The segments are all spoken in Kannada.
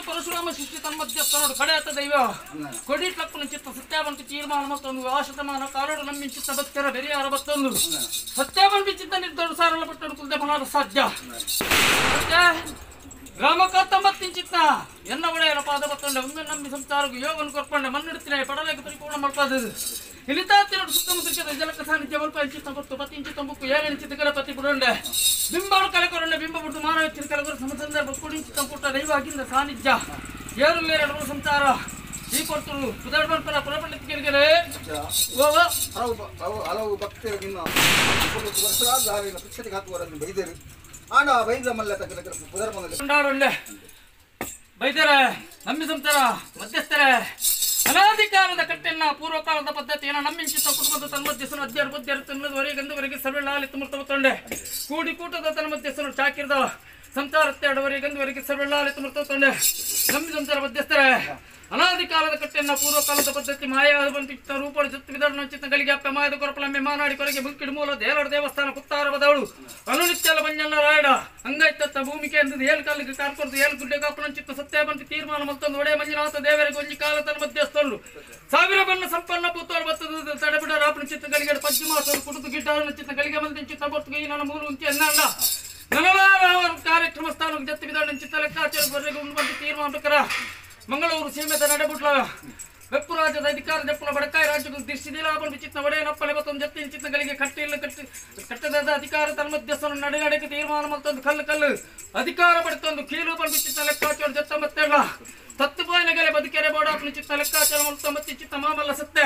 ಪರಶುರಾಮ ಸೃಷ್ಟಿ ತನ್ಮಧ್ಯಸ್ಥನೋಡು ಕಡೆಯತ್ತ ದೈವ ಕೊಡಿಟ್ಲಪ್ಪನ ಚಿತ್ತ ಸತ್ಯಾವಂತಿ ತೀರ್ಮಾನ ಮತ್ತೊಂದು ಆಶತಮಾನ ಕಾಲೋಡು ನಮ್ಮಿನ ಚಿತ್ತ ಭಕ್ತರ ಬೆರಿಯ 61 ಸತ್ಯಾವಂತಿ ಚಿತ್ತ ನಿರ್ದೋಷ ಸಾರಲ ಪಟ್ಟಣ ಕುಲ್ದೆ ಮನಾದ ಸಾಧ್ಯ ಗ್ರಾಮಕ್ಕ 90 ಚಿತ್ತ ಎನ್ನ ಒಡೆಯರ ಪಾದ ಬತ್ತೊಂಡೆ ಒಮ್ಮೆ ನಂಬಿ ಸಂಸಾರಗೂ ಯೋಗವನ್ನು ಕೊರ್ಕೊಂಡೆ ಮನ್ನಿಡ್ತೀನಿ ಪಡಲೆಗೆ ಪರಿಪೂರ್ಣ ಮಾಡ್ಪಾದದು ಇಲಿತಾತಿನೋಡು ಸುತ್ತಮುತ್ತಲಿಕೆ ಜಲಕ ಸಾನ್ನಿಧ್ಯ ಮಲ್ಪ ಇಂಚಿತ್ತ ಗೊತ್ತು 10 ಇಂಚಿ ತಂಬುಕು 7 ಇಂಚಿ ಕಲೆ ಪತಿ ಬಿಡೊಂಡೆ ಬಿಂಬಾಳು ಕಲೆಕೊರಂಡೆ ಬಿಂಬ ಬಿಟ್ಟು ಮಾನವ ಚಿತ್ತ ಕಲೆಗೊರ ಸಮಸಂದರ್ಭ ಕುಡಿಂಚಿ ತಂಪುಟ್ಟ ದೈವಾಗಿಂದ ಸಾನ್ನಿಧ್ಯ ಏರು ಮೇರೆ ಸಂಸಾರ ಈ ಕೊಟ್ಟರು ಪುದರ್ಪರ ಪುರಪಂಡಿತರಿಗೆ ಹಲವು ಭಕ್ತರು ನಿನ್ನ ವರ್ಷರಾದ ಶಿಕ್ಷೆಗೆ ಹಾಕುವರನ್ನು ಬೈದರು ಆನ ಬೈದ ಮಲ್ಲ ಪುದರ್ಪಂಡ ಬೈದರ ನಂಬಿ ಸಂಸಾರ ಮಧ್ಯಸ್ಥರ ಅನಾಧಿಕಾರದ ಕಟ್ಟೆನ್ನ ಪೂರ್ವಕಾಲದ ಪದ್ಧತಿಯನ್ನು ನಮ್ಮಿಂಚಿತ ಕುಟುಂಬದ ತನ್ಮಧ್ಯಸ್ಥನು ಅಧ್ಯಯನ ಬುದ್ಧಿಯರು ತಿನ್ನದವರೆಗೆಂದುವರೆಗೆ ಸರ್ವೆಳ್ಳಾಲಿ ತುಮರ್ತೊಂಡೆ ಕೂಡಿ ಕೂಟದ ತನ್ಮಧ್ಯಸ್ಥನು ಚಾಕಿರದ ಸಂಸಾರತ್ತೆರಡುವರೆಗೆಂದುವರೆಗೆ ಸರ್ವೆಳ್ಳಾಲಿ ತುಮರ್ತೊಂಡೆ ನಂಬಿ ಸಂಸಾರ ಮಧ್ಯಸ್ಥರ ಅನಾಧಿಕಾಲದ ಕಟ್ಟೆನ್ನ ಪೂರ್ವಕಾಲದ ಪದ್ಧತಿ ಮಾಯಾದ ಬಂತಿತ್ತ ರೂಪದ ಜೊತೆ ವಿಧಾನ ಚಿತ್ತಗಳಿಗೆ ಅಪ್ಪ ಮಾಯದ ಕೊರಪಲಮ್ಮೆ ಮಾನಾಡಿ ಕೊರಗೆ ಮುಕ್ಕಿಡು ಮೂಲ ದೇವರ ದೇವಸ್ಥಾನ ಕುತ್ತಾರ ಬದವಳು ಅನುನಿತ್ಯಲ ಬಂಜಲ್ಲ ರಾಯಡ ಅಂಗೈತತ್ತ ಭೂಮಿಕೆ ಎಂದು ಏಳು ಕಾಲಿಗೆ ಕಾರ್ಕೊರ್ದು ಏಳು ಗುಡ್ಡೆ ಕಾಪನ ಚಿತ್ತ ಸತ್ಯ ಬಂತಿ ತೀರ್ಮಾನ ಮತ್ತೊಂದು ಒಡೆ ಮಂಜುನಾಥ ದೇವರಿಗೆ ಒಂಜಿ ಕಾಲ ತನ್ನ ಮಧ್ಯಸ್ಥರು ಸಾವಿರ ಬಣ್ಣ ಸಂಪನ್ನ ಪುತ್ತೋಳು ಬತ್ತದ ತಡೆಬಿಡ ರಾಪನ ಚಿತ್ತಗಳಿಗೆ ಪಶ್ಚಿಮಾಸರು ಕುಟುಂಬ ಗಿಡ್ಡಾರನ ಚಿತ್ತಗಳಿಗೆ ಮಂದಿ ಚಿತ್ತ ಬರ್ತುಗೆ ಈ ನನ್ನ ಮೂರು ಉಂಚಿ ಅನ್ನಂಡ ನನಲಾರ ಕಾರ್ಯಕ್ರಮ ಸ್ಥಾನಕ್ಕೆ ಜೊತೆ ವಿಧಾನ ಚಿತ್ತ ಲೆಕ್ಕಾಚಾರ ಬರ್ರೆಗೆ ಉಂಟು ಬಂದು ತೀರ್ಮಾನ ಪ್ರಕಾರ ಮಂಗಳೂರು ಸೀಮೆದ ನಡೆಬಿಟ್ಲ ಬೆಪ್ಪು ರಾಜ್ಯದ ಅಧಿಕಾರ ಜಪ್ಪಲ ಬಡಕಾಯಿ ರಾಜ್ಯಗಳು ದಿರ್ಶಿದಿಲಾಪನ ವಿಚಿತ್ರ ಒಡೆಯನಪ್ಪಲೆ ಮತ್ತೊಂದು ಜಪ್ತಿನ ಚಿತ್ತಗಳಿಗೆ ಕಟ್ಟದ ಅಧಿಕಾರ ತನ್ಮಧ್ಯಸ್ಥನ ನಡೆನಡೆಗೆ ತೀರ್ಮಾನ ಮತ್ತೊಂದು ಕಲ್ಲು ಅಧಿಕಾರ ಪಡೆತೊಂದು ಕೀಲು ವಿಚಿತ್ರ ಲೆಕ್ಕಾಚಾರ ಜತ್ತ ಮತ್ತೆಲ್ಲ ತತ್ತು ಪಾಯಿನಗೆಲೆ ಬದುಕೆರೆ ಬೋಡಾಪನ ಚಿತ್ತ ಲೆಕ್ಕಾಚಾರ ಮತ್ತೆ ಚಿತ್ತ ಮಾಮಲ್ಲ ಸತ್ತೆ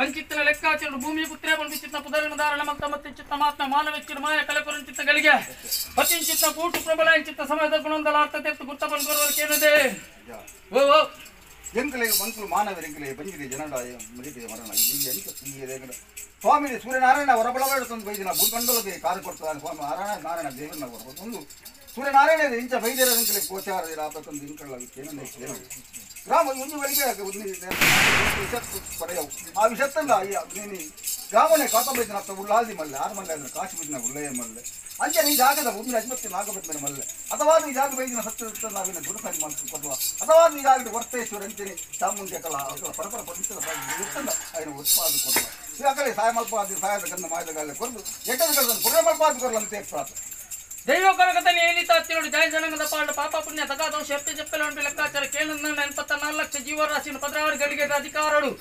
ಅಂಚಿತ್ತಿನ ಲೆಕ್ಕಾಚಾರ ಭೂಮಿ ಪುತ್ರೆ ಚಿತ್ತ ಪುದರಿನ ಧಾರಣ ಮತ್ತೆ ಚಿತ್ತ ಮಾತ್ಮ ಮಾನವೆಚ್ಚಿನ ಮಾಯ ಕಲೆಪುರ ಚಿತ್ತಗಳಿಗೆ ಅತಿಂಚಿತ್ತ ಕೂಟು ಪ್ರಬಲ ಚಿತ್ತ ಸಮಯದ ಗುಣೊಂದಲಾರ್ಥತೆ ಗುರ್ತಪನ್ ಕೇಳಿದೆ ಓ ಎಂಕಲೆ ಮಂಕಲು ಮಾನವರೆಂಕಲೆ ಬಂಜಿದೆ ಜನಡಾಯ ಮರಿದೆ ಮರಣ ಇಲ್ಲಿ ಎಂಕ ಸ್ವಾಮಿ ಸೂರ್ಯನಾರಾಯಣ ಹೊರಬಳವಾಡುತ್ತೊಂದು ಬೈದಿನ ಭೂಖಂಡೋಲಕ್ಕೆ ಕಾರು ಕೊಡ್ತಾರೆ ಸ್ವಾಮಿ ನಾರಾಯಣ ದೇವರನ್ನ ಒಂದು ಸೂರ್ಯನಾರಾಯಣ ಇಂಚ ಬೈದಿರಂಕಲೆ ಗೋಚಾರ ರಾಪತ್ತೊಂದು ಇಂಕಳಾಗುತ್ತೆ ಏನಂದ್ರೆ ಗ್ರಾಮ ಒಂದು ಗಳಿಗೆ ಪಡೆಯವು ಆ ವಿಷತ್ತಲ್ಲ ನೀನು ಗ್ರಾಮನೇ ಕಾತಂಬೈದಿನ ಅತ್ತ ಉಳ್ಳಾಲ್ದಿ ಮಲ್ಲೆ ಆರು ಮಲ್ಲೆ ಅಂದ್ರೆ ಕಾಶಿ ಬಿದ್ದಿನ ಉಳ್ಳಯ್ಯ ಮಲ್ಲೆ ಅಂಚೆ ನೀ ಜಾಗದ ಭೂಮಿ ಅಜ್ಮತ್ತಿ ನಾಗಬತ್ಮೇಲೆ ಮಲ್ಲೆ ಅಥವಾ ನೀ ಜಾಗ ಬೈದಿನ ಸತ್ಯ ನಾವಿನ ದುಡುಕಾಗಿ ಮಾಡ್ಕೊಂಡು ಕೊಡುವ ಅಥವಾ ನೀ ಜಾಗದ ವರ್ತೇಶ್ವರ ಅಂತೀನಿ ಚಾಮುಂಡಿ ಕಲ ಪರಪರ ಪಡಿಸಿದ ಅದನ್ನು ಉತ್ಪಾದ ಕೊಡುವ ಈಗಾಗಲೇ ಸಹಾಯ ಮಲ್ಪಾದಿ ಸಹಾಯದ ಗಂಧ ಮಾಯದಗಾಲೆ ಕೊರದು ಎಟ್ಟದ ಪುರ ಮಲ್ಪಾದಿ ಕೊರಲು ಅಂತ ಪ್ರಾರ್ಥ ದೈವ ಕರಗದಲ್ಲಿ ಏನಿತ ಹತ್ತಿರೋಡು ಜಯ ಜನಗದ ಪಾಂಡ ಪಾಪ ಪುಣ್ಯ ತಗಾದವು ಶಕ್ತಿ ಜಪ್ಪಲ ಉಂಟು ಲೆಕ್ಕಾಚಾರ ಕೇಳಿದ 84 ಲಕ್ಷ ಜೀವರಾಶಿನ 16 ಗಳಿಗೆ ಅಧಿಕಾರಗಳು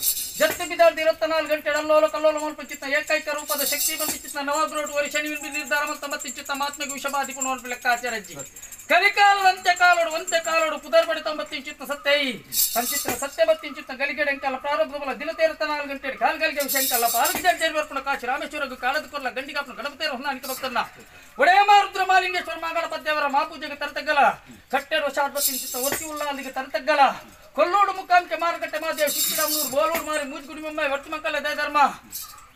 ಜತ್ತು ಬಿದ್ದಾರ್ದು 24 ಗಂಟೆ ಅಲ್ಲೋಲ ಕಲ್ಲೋಲ ಮಲ್ಪಚಿತ್ತ ಏಕೈಕ ರೂಪದ ಶಕ್ತಿ ಬಂದಿಚಿತ್ತ ನವಗ್ರೋಡ್ ವರಿ ಶನಿ ನಿರ್ಧಾರ ಮತ್ತು ಚಿತ್ತ ಮಾತ್ಮೆಗೆ ವಿಷಬಾಧಿ ಪುನರ್ಪು ಲೆಕ್ಕಾಚಾರ ಅಜ್ಜಿ ಕಲಿಕಾಲದ ಅಂತ್ಯಕಾಲೋಡು ಪುದರ್ ಬಡಿ 90 ಚಿತ್ತ ಸತ್ಯ ಸಂಚಿತ್ರ ಸತ್ಯ ಬತ್ತಿ ಚಿತ್ತ ಗಲಿಗೆಡೆ ಅಂಕಲ ಪ್ರಾರಬ್ಧ ಬಲ ದಿನ 14 ಗಂಟೆ ಕಾಲ್ಗಲಿಗೆ ವಿಷಂಕಲ್ಲ ಪಾರ್ಜರ್ಪುಣ ಕಾಶಿ ರಾಮೇಶ್ವರ ಕಾಲದ ಕೊರ್ಲ ಗಂಡಿಗಾಪನ ಗಣಪತಿ ಹೊನ್ನಾನಿಕ ಭಕ್ತನ್ನ ಒಡೆಯ ರುದ್ರ ಮಾಲಿಂಗೇಶ್ವರ ಮಾಗಳ ಪದ್ಯವರ ಮಾಪೂಜೆಗೆ ತರತಗ್ಗಲ ಕಟ್ಟೆಡ ವಶಾಡ್ಬತ್ತಿನ ಚಿತ್ತ ಒತ್ತಿ ಉಳ್ಳಾಲಿಗೆ ತರತಗ್ಗಲ ಕೊಲ್ಲೋಡು ಮುಖಾಂಕೆ ಮಾರುಕಟ್ಟೆ ಮಾದೇವ ಶಿಕ್ಷಿಡಮನೂರು ಬೋಲೂರು ಮಾರಿ ಮೂಜ್ಗುಡಿ ಮುಂಬೈ ವರ್ತಿ ಮಕ್ಕಳ ದಯಧರ್ಮ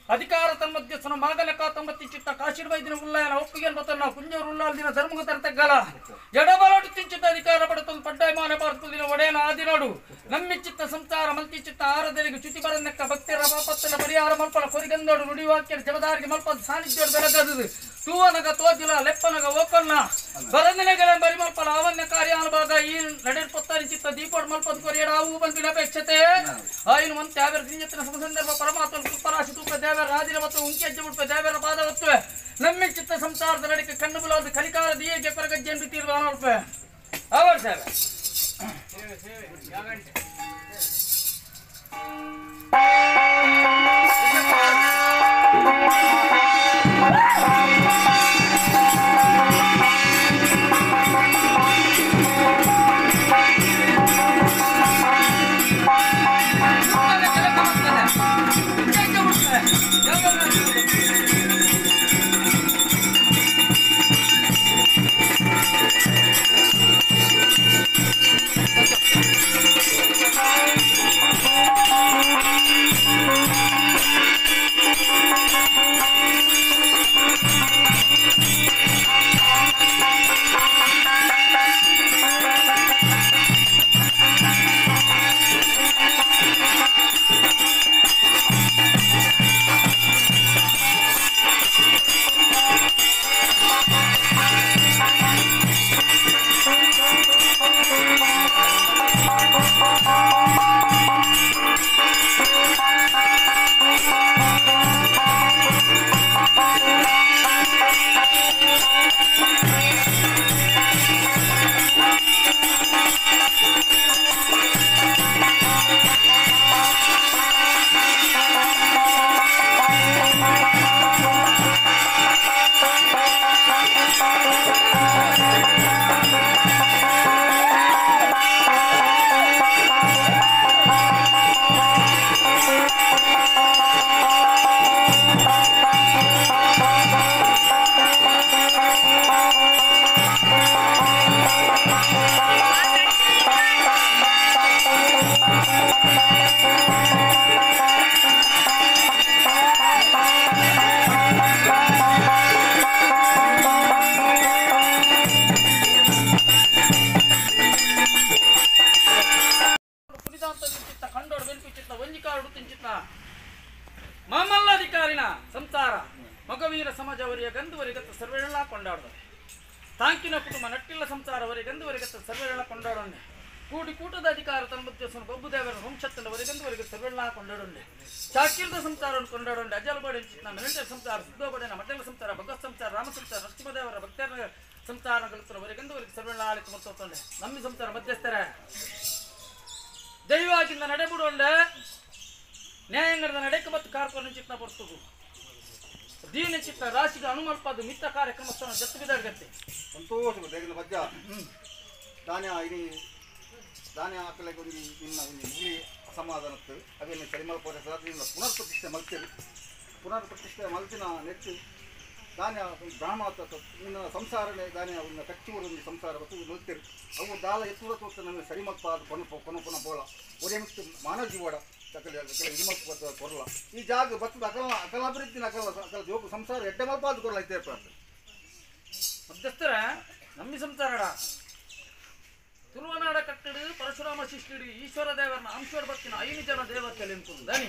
ಅಧಿಕಾರ ತನ್ಮಧ್ಯಸ್ಥನ ಮಾಗಲ 90 ಚಿತ್ತ ಕಾಶಿಡ ವೈದ್ಯನ ಉಳ್ಳಾಯನ ಒಪ್ಪಿಗೆ ಬತ್ತನ್ನ ಕುಂಜೂರು ಉಳ್ಳಾಲ್ದಿನ ಧರ್ಮಗ ತರತಗ್ಗಲ ಎಡಬಲೋಡು ತಿಂಚಿತ್ತ ಅಧಿಕಾರ ಪಡೆತೊಂದು ಪಡ್ಡಾಯ ಮಾನ ಪಾರ್ತುದಿನ ಒಡೆಯನ ಆದಿನೋಡು ನಮ್ಮಿ ಚಿತ್ತ ಸಂಸಾರ ಮಲ್ತಿ ಚಿತ್ತ ಆರದರಿಗೆ ಚ್ಯುತಿ ಬರನೆಕ್ಕ ಭಕ್ತಿಯರ ಪಾಪತ್ತನ ಪರಿಹಾರ ಮಲ್ಪಲ ಕೊರಿಗಂದೋಡು ನುಡಿವಾಕ್ಯರ ಜಮದಾರಿಗೆ ಮಲ್ಪದ ಸಾನ್ನಿಧ್ಯೋಡು ಬೆಳಗದು ತೂವನಗ ತೋಜಿಲ ಲೆಪ್ಪನಗ ಓಕನ್ನ ಬರದಿನಗಳ ಬರಿ ಮಲ್ಪಲ ಅವನ್ಯ ಕಾರ್ಯಾನುಭಾಗ ಈ ನಡೆರ್ಪತ್ತಾರಿ ಚಿತ್ತ ದೀಪೋಡ್ ಮಲ್ಪದ ಕೊರಿಯಡ ಅವು ಬಂದಿನ ಅಪೇಕ್ಷತೆ ಆಯಿನ ಮಂತೆ ಆವೇರ ದಿಂಜತ್ತಿನ ಸಂದರ್ಭ ಪರಮಾತ್ಮ ಕೃಪರಾಶಿ ತೂಪ ದೇವರ ರಾಜಿನ ಮತ್ತು ಉಂಕಿ ಅಜ್ಜಿ ಬಿಟ್ಟು ದೇವರ ಪಾದ ಹೊತ್ತುವೆ ನಮ್ಮಿ ಚಿತ್ತ ಸಂಸಾರದ ನಡಿಕೆ ಕಣ್ಣು ಬಿಲಾದ ಕಲಿಕಾಲ ದಿಯಗೆ ಕೊರಗಜ್ಜೆಂದು ತೀರ್ಮಾನ ರೂಪೆ ಅವರ್ ಸಾಹೇಬ ಮಾಮಲ್ಲಾಧಿಕಾರಿನ ಸಂಸಾರ ಮಗವೀರ ಸಮಾಜವರಿಯ ಗಂಧುವರಿಗತ್ತ ಸರ್ವೇಳೆಲ್ಲ ಕೊಂಡಾಡುತ್ತದೆ ತಾಂಕಿನ ಕುಟುಂಬ ನಟ್ಟಿಲ್ಲ ಸಂಸಾರವರಿಗೆ ಗಂಧುವರಿಗತ್ತ ಸರ್ವೇಳೆಲ್ಲ ಕೊಂಡಾಡೊಂಡೆ ಕೂಡಿ ಕೂಟದ ಅಧಿಕಾರ ತನ್ಮಧ್ಯಸ್ಥನ ಬೊಬ್ಬುದೇವರ ವಂಶತ್ತನವರಿಗಂದುವರೆಗೆ ಸರ್ವೇಳೆಲ್ಲ ಕೊಂಡಾಡೊಂಡೆ ಚಾಕಿರ್ದ ಸಂಸಾರವನ್ನು ಕೊಂಡಾಡೊಂಡೆ ಅಜಲಬಡಿ ಮೆಂಟೆ ಸಂಸಾರ ಸಿದ್ದೋಬಡಿನ ಮಡ್ಡಲ ಸಂಸಾರ ಭಗತ್ ಸಂಸಾರ ರಾಮ ಸಂಸಾರ ನರಸಿಂಹದೇವರ ಭಕ್ತರ ಸಂಸಾರಗಳವರೆಗಂದುವರೆಗೆ ಸರ್ವೇಳೆಲ್ಲ ಆಳಿತು ಮತ್ತೊಂಡೆ ನಮ್ಮಿ ಸಂಸಾರ ಮಧ್ಯಸ್ಥರ ದೈವಾಗಿಂದ ನಡೆಬಿಡುವಂಡೆ ನ್ಯಾಯಾಂಗದ ನಡೆಕ ಮತ್ತು ಕಾರ್ಪೊರೇಷನ್ ಚಿತ್ತ ಬರ್ತದು ದೀನ ಚಿತ್ತ ರಾಶಿಗೆ ಅನುಮಲ್ಪದು ಮಿತ್ತ ಕಾರ್ಯಕ್ರಮ ಜತ್ತು ಬಿದ್ದಾಗತ್ತೆ ಸಂತೋಷ ದೇಗದ ಮಧ್ಯ ಧಾನ್ಯ ಇಡೀ ಧಾನ್ಯ ಹಾಕಲಿಕ್ಕೆ ಒಂದು ನಿನ್ನ ಒಂದು ಮುಗಿ ಅಸಮಾಧಾನತ್ತು ಅದೇನು ಕರಿಮಲ್ಪದ ಸಾಧನೆಯಿಂದ ಪುನರ್ ಪ್ರತಿಷ್ಠೆ ಮಲ್ತಿನ ನೆಟ್ಟು ಧಾನ್ಯ ಬ್ರಾಹ್ಮ ನಿನ್ನ ಸಂಸಾರನೇ ಧಾನ್ಯ ಒಂದು ಕಚ್ಚೂರು ಒಂದು ಸಂಸಾರ ಬತ್ತು ನಿಲ್ತಿರು ಅವು ದಾಲ ಎತ್ತುವ ತೋರ್ತ ನನ್ನ ಸರಿಮಲ್ಪ ಅದು ಕೊನ ಬೋಳ ಒಡೆ ಮಿತ್ತು ಮಾನವ ಜೀವಾಡ ಹಿಮಪ್ಪ ಕೊರಲ ಈ ಜಾಗ ಬತ್ತದ ಅಕಲ ಅಭಿವೃದ್ಧಿನ ಅಕಲ ಜೋಗು ಸಂಸಾರ ಎಡ್ಡೆ ಮಲ್ಪ ಅದು ಕೊರಲ ಐತೆ ಮಧ್ಯಸ್ಥರ ನಮ್ಮಿ ಸಂಸಾರಡ ತುಳುವನಾಡ ಕಟ್ಟಡು ಪರಶುರಾಮ ಶಿಷ್ಟಿಡಿ ಈಶ್ವರ ದೇವರನ್ನ ಅಂಶೋಡ್ ಬತ್ತಿನ 5 ಜನ ದೇವತೆಗಳು ಎಂಬುದು ದನಿ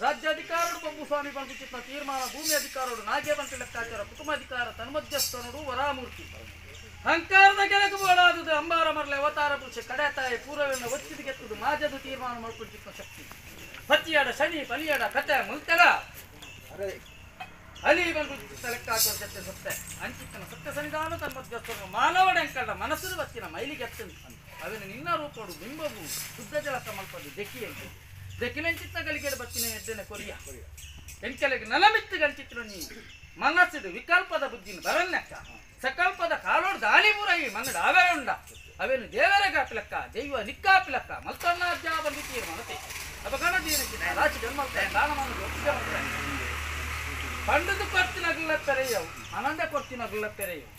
ರಾಜ್ಯಾಧಿಕಾರಡು ಬೊಬ್ಬು ಸ್ವಾಮಿ ಬಂದಿತ್ತ ತೀರ್ಮಾನ ಭೂಮಿ ಅಧಿಕಾರಡು ನಾಗೆ ಬಂತ ಲೆಕ್ಕಾಚಾರ ಕುಟುಂಬಾಧಿಕಾರ ತನ್ಮಧ್ಯಸ್ಥನಡು ವರಾಮೂರ್ತಿ ಅಹಂಕಾರದ ಕೆಳಗೆ ಬೋಳಾದುದು ಅಂಬಾರ ಮರಲೆ ಅವತಾರ ಪುರುಷ ಕಡೆ ತಾಯಿ ಪೂರ್ವವನ್ನು ಒತ್ತಿಗೆ ಎತ್ತುದು ಮಾಜದು ತೀರ್ಮಾನ ಮಾಡ್ಕೊಂಡಿದ್ದ ಶಕ್ತಿ ಪತಿಯಾಡ ಶನಿ ಪನಿಯಾಡ ಕತೆ ಮುಲ್ತೆಗ ಅಲ್ಲಿ ಬಂದು ಲೆಕ್ಕಾಚಾರ ಜೊತೆ ಸತ್ಯ ಅಂಚಿತ್ತನ ಸತ್ಯ ಸನ್ನಿಧಾನ ತನ್ಮಧ್ಯಸ್ಥನು ಮಾನವಡೆಂಕಳ ಮನಸ್ಸು ಬತ್ತಿನ ಮೈಲಿಗೆ ಎತ್ತನು ಅವನು ನಿನ್ನ ರೂಪಡು ಬಿಂಬವು ಶುದ್ಧ ಜಲಕ ಮಲ್ಪದು ದೆಕ್ಕಿಯಂತೆ ದೆಕ್ಕಿನೆಂಚಿತ್ತ ಗಲಿಗೆಡೆ ಬತ್ತಿನ ಎಡ್ಡೆನೆ ಕೊರಿಯ ಎಂಕೆಲೆಗೆ ನಲಮಿತ್ತು ಗಂಚಿತ್ರ ನೀ ಮನಸ್ಸಿದು ವಿಕಲ್ಪದ ಬುದ್ಧಿನ ಬರನ್ನೆಕ್ಕ ಸಕಲ್ಪದ ಕಾಲೋಡ್ ದಾಳಿ ಮುರೈ ಮಂಗಡ ಅವೇ ಉಂಡ ಅವೇನು ದೇವರ ಗಾಪಿಲಕ್ಕ ದೈವ ನಿಕ್ಕಾಪಿಲಕ್ಕ ಮಲ್ತನ್ನಾದ್ಯ ಬಂದು ತೀರ್ಮಾನತೆ ಅಪಗಣ ಜೀವನಕ್ಕಿಂತ ರಾಶಿ ಜನ್ಮಲ್ತ ದಾನಮಾನ ಪಂಡದು ಕೊರ್ತಿನಗಲ್ಲ ಪೆರೆಯವು ಆನಂದ ಕೊರ್ತಿನಗಲ್ಲ ಪೆರೆಯವು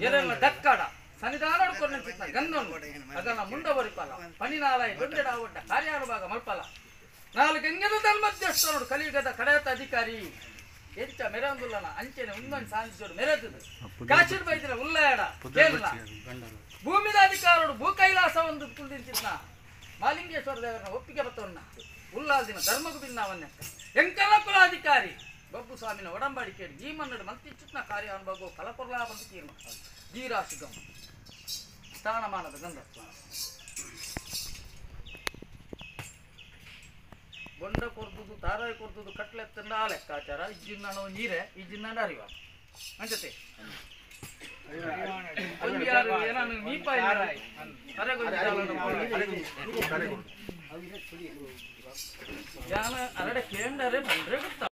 ಎರೆಲ್ಲ ದಕ್ಕಡ ಸನ್ನಿಧಾನ ಕೊರ್ನೆಂಚಿತ್ತ ಗನ್ನೊಂದು ಅದನ್ನ ಮುಂಡವರಿಪಲ ಪನಿನಾಲಯ ದೊಡ್ಡ ಒಡ್ಡ ಕಾರ್ಯಾನುಭಾಗ ಮಲ್ಪಲ 4 ಗಂಗದ ತನ್ಮಧ್ಯಸ್ಥನೋಡು ಕಲಿಯುಗದ ಕಡೆಯತ ಅಧಿಕಾರಿ ಎಂಚ ಮೆರಂದುಲ್ಲನ ಅಂಚೆನೆ ಉನ್ನೊಂದು ಸಾಂಜೋಡು ಮೆರೆದುದು ಕಾಶಿರ್ ಬೈದಿನ ಉಲ್ಲಾಡ ಕೇರಳ ಭೂಮಿದ ಅಧಿಕಾರೋಡು ಭೂ ಕೈಲಾಸ ಒಂದು ಕುಲ್ದಿಂಚಿತ್ನ ಮಾಲಿಂಗೇಶ್ವರ ದೇವರನ್ನ ಒಪ್ಪಿಗೆ ಬತ್ತವನ್ನ ಉಲ್ಲಾದಿನ ಧರ್ಮಗೂ ಭಿನ್ನವನ್ನ ಎಂಕಲ ಕುಲಾಧಿಕಾರಿ ಬಬ್ಬು ಸ್ವಾಮಿನ ಒಡಂಬಡಿಕೆ ಈ ಮನ್ನಡು ಮಂತಿಚ್ಚಿತ್ನ ಕಾರ್ಯ ಅನುಭವ ಕಲಪುರ್ಲಾ ಬಂದು ತೀರ್ಮಾನ ಜೀರಾಶಿಗಂ ಸ್ಥಾನಮಾನದ ಗಂಧತ್ವ ಬೊಂಡ ಕೊರ್ದುದು ತಾರಾಯಿ ಕೊರ್ದುದು ಕಟ್ಲೆತ್ತಂಡ ಆ ಲೆಕ್ಕಾಚಾರ ಇಜ್ಜಿನ ನೀರೆ ಇಜ್ಜಿನ ಅರಿವ ಅಂಜತೆ ಏನಾನು ನೀಪ ಯಾನ ಅರಡೆ ಕೇಂದರೆ ಬಂದ್ರೆ ಗೊತ್ತ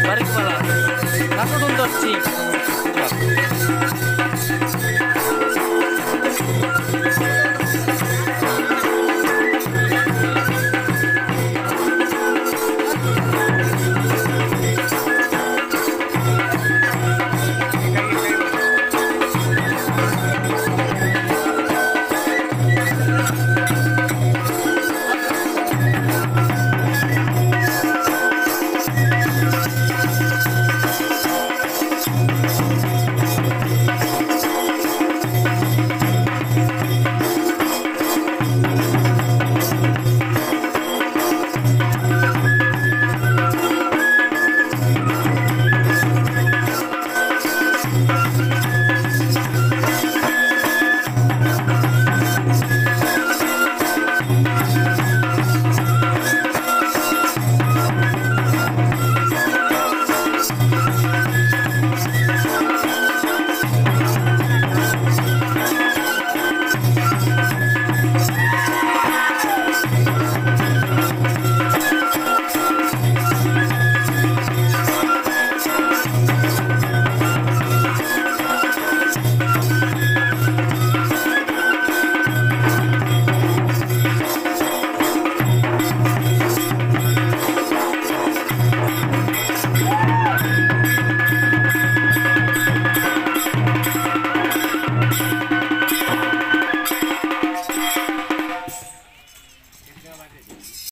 Balik malah. Aku tuntut sih.